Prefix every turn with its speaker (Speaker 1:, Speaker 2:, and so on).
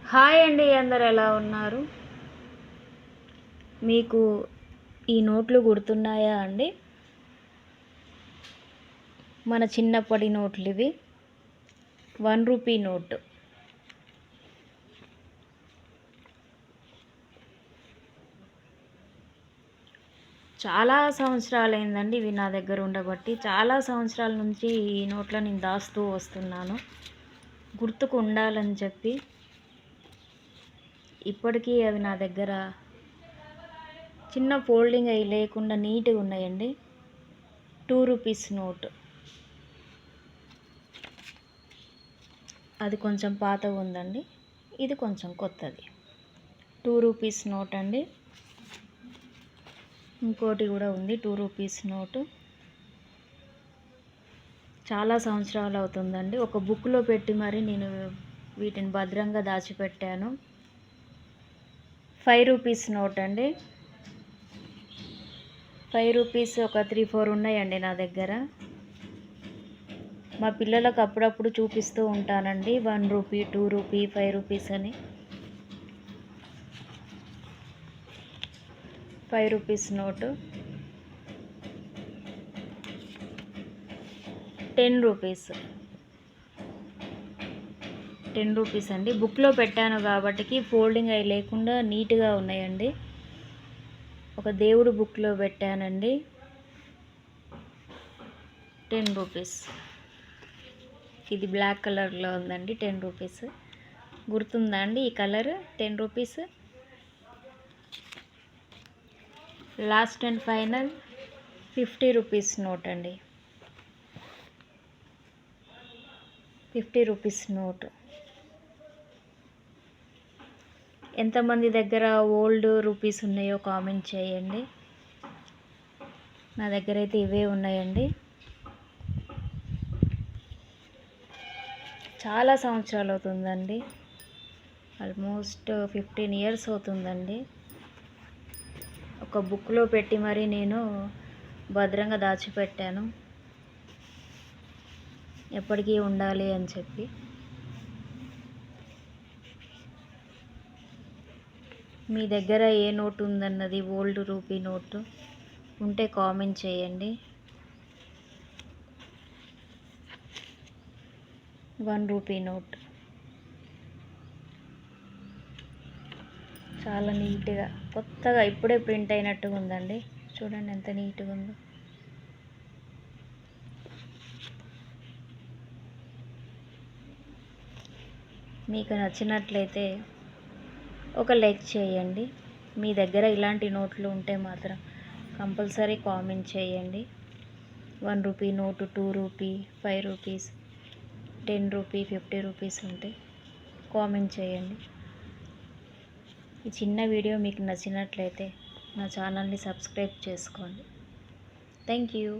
Speaker 1: Hi అండి, అందరు ఎలా ఉన్నారు? మీకు ఈ నోట్లు గుర్తున్నాయా అండి? మన చిన్నప్పటి నోట్లు ఇవి. 1 రూపీ నోటు. చాలా సంవత్సరాలైందండి ఇవి నా దగ్గర ఉండబట్టి. చాలా సంవత్సరాల నుంచి ఈ నోట్ల నేను దాస్తూ వస్తున్నాను, గుర్తుకు ఉండాలని చెప్పి. ఇప్పటికీ అవి నా దగ్గర చిన్న ఫోల్డింగ్ అవి లేకుండా నీట్గా ఉన్నాయండి. 2 రూపీస్ నోటు. అది కొంచెం పాతగా ఉందండి, ఇది కొంచెం కొత్తది. 2 రూపీస్ నోట్ అండి. ఇంకోటి కూడా ఉంది 2 రూపీస్ నోటు. చాలా సంవత్సరాలు అవుతుందండి. ఒక బుక్లో పెట్టి మరి నేను వీటిని భద్రంగా దాచిపెట్టాను. 5 రూపీస్ నోట్ అండి. 5 రూపీస్ ఒక 3-4 ఉన్నాయండి నా దగ్గర. మా పిల్లలకు అప్పుడప్పుడు చూపిస్తూ ఉంటానండి. 1 రూపీ, 2 రూపీ, 5 రూపీస్ అని. 5 రూపీస్ నోటు. 10 రూపీస్. 10 రూపీస్ అండి. బుక్లో పెట్టాను కాబట్టి ఫోల్డింగ్ అవి లేకుండా నీట్గా ఉన్నాయండి. ఒక దేవుడు బుక్లో పెట్టానండి. 10 రూపీస్. ఇది బ్లాక్ కలర్లో ఉందండి. 10 రూపీస్. గుర్తుందా అండి ఈ colour? 10 rupees. Last and final 50 rupees note అండి. 50 రూపీస్ నోటు. ఎంతమంది దగ్గర ఓల్డ్ రూపీస్ ఉన్నాయో కామెంట్ చేయండి. నా దగ్గర అయితే ఇవే ఉన్నాయండి. చాలా సంవత్సరాలు అవుతుందండి. ఆల్మోస్ట్ 15 ఇయర్స్ అవుతుందండి. ఒక బుక్లో పెట్టి మరి నేను భద్రంగా దాచిపెట్టాను, ఎప్పటికీ ఉండాలి అని చెప్పి. మీ దగ్గర ఏ నోటు ఉందన్నది, ఓల్డ్ రూపీ నోటు ఉంటే కామెంట్ చేయండి. 1 రూపీ నోట్. చాలా నీట్గా కొత్తగా ఇప్పుడే ప్రింట్ అయినట్టుగా ఉందండి. చూడండి ఎంత నీట్గా ఉందో. మీకు నచ్చినట్లయితే ఒక లైక్ చేయండి. మీ దగ్గర ఇలాంటి నోట్లు ఉంటే మాత్రం కంపల్సరీ కామెంట్ చేయండి. 1 rupee note, 2 rupee, 5 rupees, 10 rupee, 50 rupees ఉంటే కామెంట్ చేయండి. ఈ చిన్న వీడియో మీకు నచ్చినట్లయితే నా ఛానల్ని సబ్స్క్రైబ్ చేసుకోండి. Thank you.